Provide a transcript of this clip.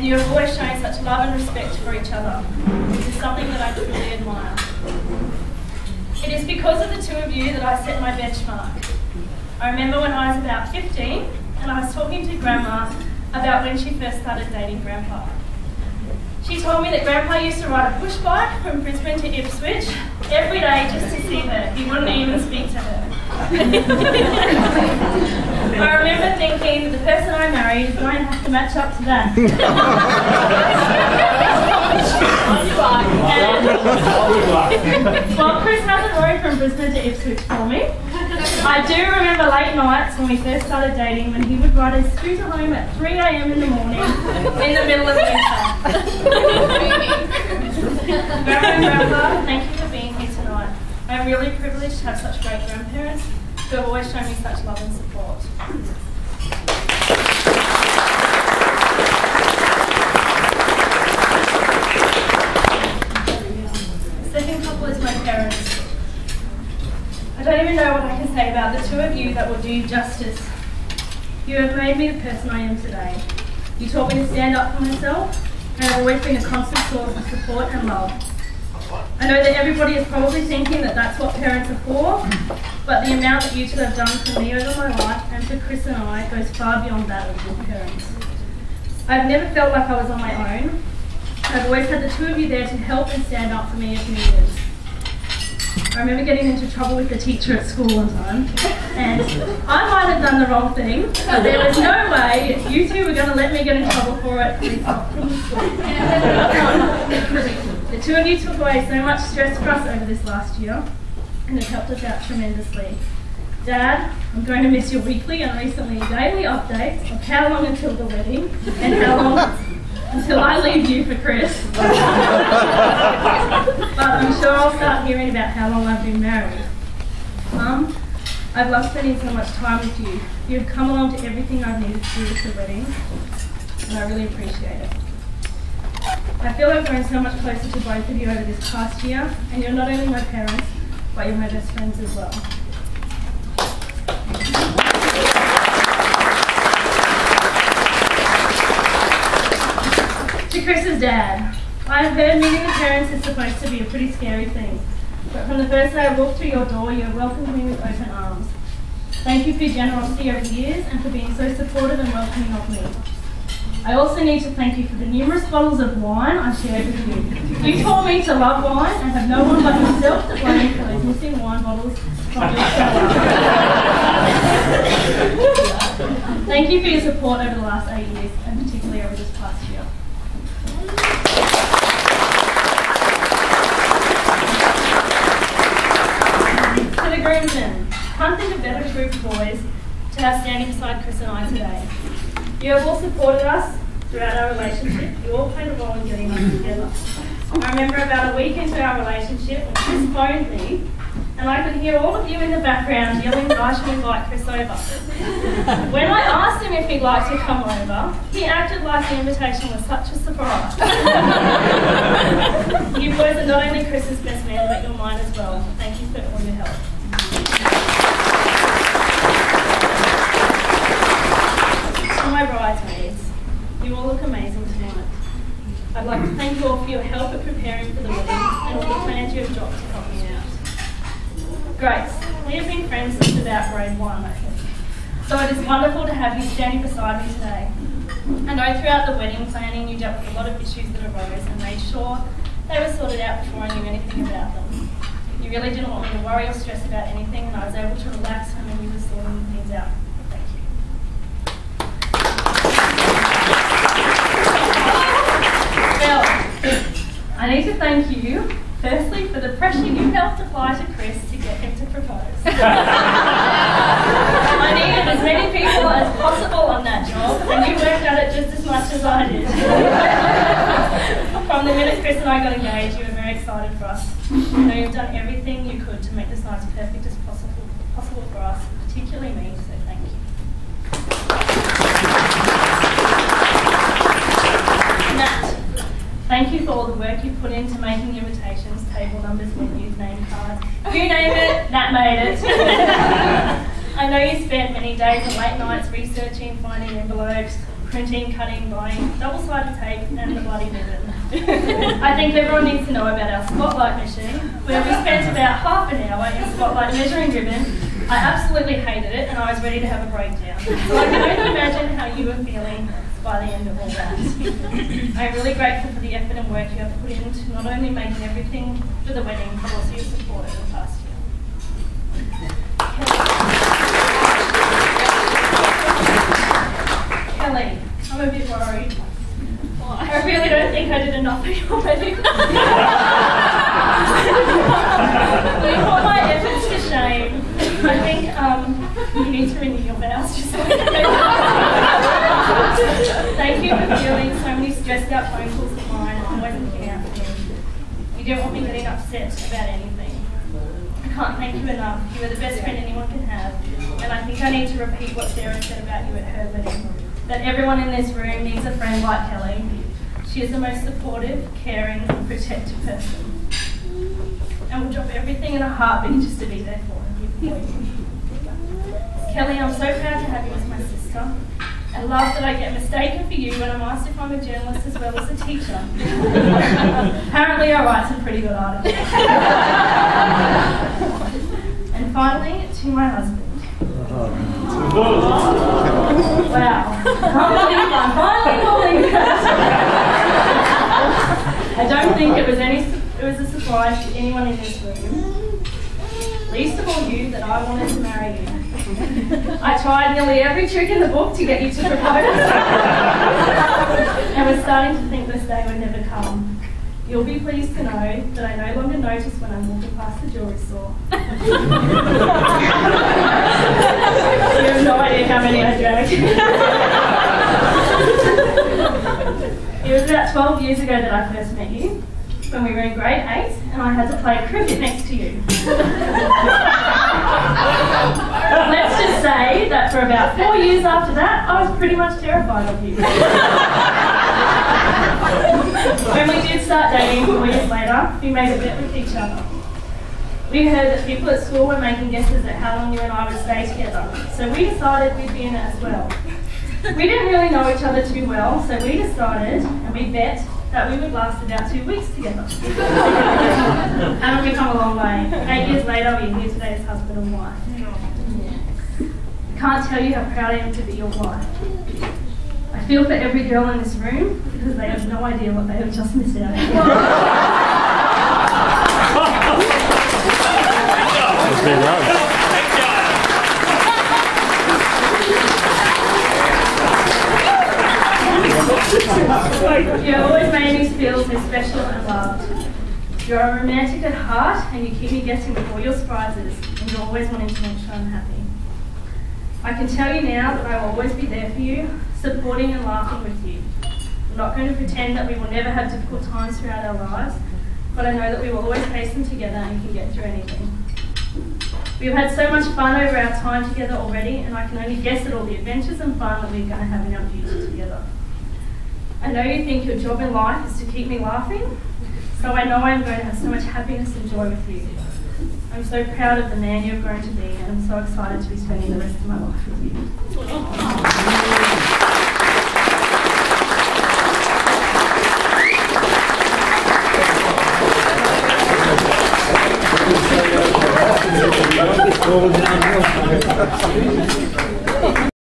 and you have always shown such love and respect for each other. This is something that I truly admire. It is because of the two of you that I set my benchmark. I remember when I was about 15 and I was talking to Grandma about when she first started dating Grandpa. She told me that Grandpa used to ride a push bike from Brisbane to Ipswich every day just to see her. He wouldn't even speak to her. I remember thinking, the person I married is going to have to match up to that. Well, Chris hasn't rode from Brisbane to Ipswich for me. I do remember late nights when we first started dating when he would ride his scooter home at 3 a.m. in the morning in the middle of winter. Grandma and Grandpa, thank you for being here tonight. I'm really privileged to have such great grandparents who have always shown me such love and support. The second couple is my parents. I don't even know what I can say about the two of you that will do you justice. You have made me the person I am today. You taught me to stand up for myself and have always been a constant source of support and love. I know that everybody is probably thinking that that's what parents are for, but the amount that you two have done for me over my life and for Chris and I goes far beyond that of good parents. I've never felt like I was on my own. I've always had the two of you there to help and stand up for me as needed. I remember getting into trouble with the teacher at school one time, and I might have done the wrong thing, but there was no way you two were going to let me get in trouble for it. The two of you took away so much stress for us over this last year, and it helped us out tremendously. Dad, I'm going to miss your weekly and recently daily updates of how long until the wedding and how long until I leave you for Chris. But I'm sure I'll start hearing about how long I've been married. Mum, I've loved spending so much time with you. You've come along to everything I've needed to do with the wedding, and I really appreciate it. I feel I've grown so much closer to both of you over this past year, and you're not only my parents, but you're my best friends as well. To Chris's dad, I have heard meeting the parents is supposed to be a pretty scary thing, but from the first day I walked through your door, you have welcomed me with open arms. Thank you for your generosity over the years and for being so supportive and welcoming of me. I also need to thank you for the numerous bottles of wine I shared with you. You taught me to love wine and have no one but yourself to blame for those missing wine bottles from your cellar. Thank you for your support over the last 8 years, and particularly over this past year. To the groomsmen, can't think of a better group of boys to have standing beside Chris and I today. You have all supported us throughout our relationship. You all played a role in getting us together. I remember about a week into our relationship when Chris phoned me, and I could hear all of you in the background yelling that I should invite Chris over. When I asked him if he'd like to come over, he acted like the invitation was such a surprise. You boys are not only Chris's best man, but you're mine as well. Thank you for all your help. To my bridesmaids, you all look amazing tonight. I'd like to thank you all for your help at preparing for the wedding and all the plans you have dropped to help me out. Grace, we have been friends since about grade 1, I think. So it is wonderful to have you standing beside me today. I know throughout the wedding planning you dealt with a lot of issues that arose and made sure they were sorted out before I knew anything about them. You really didn't want me to worry or stress about anything, and I was able to relax and when you were sorting things out. Thank you. Well, I need to thank you, firstly, for the pressure you helped apply to Chris to get him to propose. I needed as many people as possible on that job, and you worked at it just as much as I did. From the minute Chris and I got engaged, you were very excited for us. I know you've done everything you could to make this night as perfect as possible for us, particularly me, so thank you. Nat, thank you for all the work you put into making the invitations, table numbers, menus, name cards. You name it, Nat made it. I know you spent many days and late nights researching, finding envelopes, printing, cutting, buying double-sided tape and the bloody ribbon. I think everyone needs to know about our spotlight machine, where we spent about half an hour in spotlight measuring ribbon. I absolutely hated it and I was ready to have a breakdown. So I can only imagine how you were feeling by the end of all that. I'm really grateful for the effort and work you have put into not only making everything for the wedding, but also your support over the past year. Kelly, I'm a bit worried. I really don't think I did enough for your wedding. You put my efforts to shame. I think you need to renew your vows. Thank you for fielding so many stressed out phone calls of mine and always looking out for me. You don't want me getting upset about anything. I can't thank you enough. You are the best friend anyone can have. And I think I need to repeat what Sarah said about you at her wedding. That everyone in this room needs a friend like Kelly. She is the most supportive, caring, and protective person. And will drop everything in a heartbeat just to be there for you. Kelly, I'm so proud to have you as my sister. I love that I get mistaken for you when I'm asked if I'm a journalist as well as a teacher. Apparently I write some pretty good articles. And finally, to my husband. Wow. I don't think it was a surprise to anyone in this room. Least of all you that I wanted to marry you. I tried nearly every trick in the book to get you to propose. And we're starting to think this day would never come. You'll be pleased to know that I no longer notice when I'm walking past the jewellery store. You have no idea how many I dragged. It was about 12 years ago that I first met you, when we were in grade 8 and I had to play cricket next to you. Let's just say that for about 4 years after that, I was pretty much terrified of you. When we did start dating 4 years later, we made a bet with each other. We heard that people at school were making guesses at how long you and I would stay together, so we decided we'd be in it as well. We didn't really know each other too well, so we decided, and we bet, that we would last about 2 weeks together. Haven't we come a long way? 8 years later, we're here today as husband and wife. I can't tell you how proud I am to be your wife. I feel for every girl in this room because they have no idea what they have just missed out on. You always made me feel so special and loved. You're a romantic at heart and you keep me guessing with all your surprises and you're always wanting to make sure I'm happy. I can tell you now that I will always be there for you, supporting and laughing with you. I'm not going to pretend that we will never have difficult times throughout our lives, but I know that we will always face them together and can get through anything. We've had so much fun over our time together already and I can only guess at all the adventures and fun that we're going to have in our future together. I know you think your job in life is to keep me laughing, so I know I'm going to have so much happiness and joy with you. I'm so proud of the man you've grown to be and I'm so excited to be spending the rest of my life with you.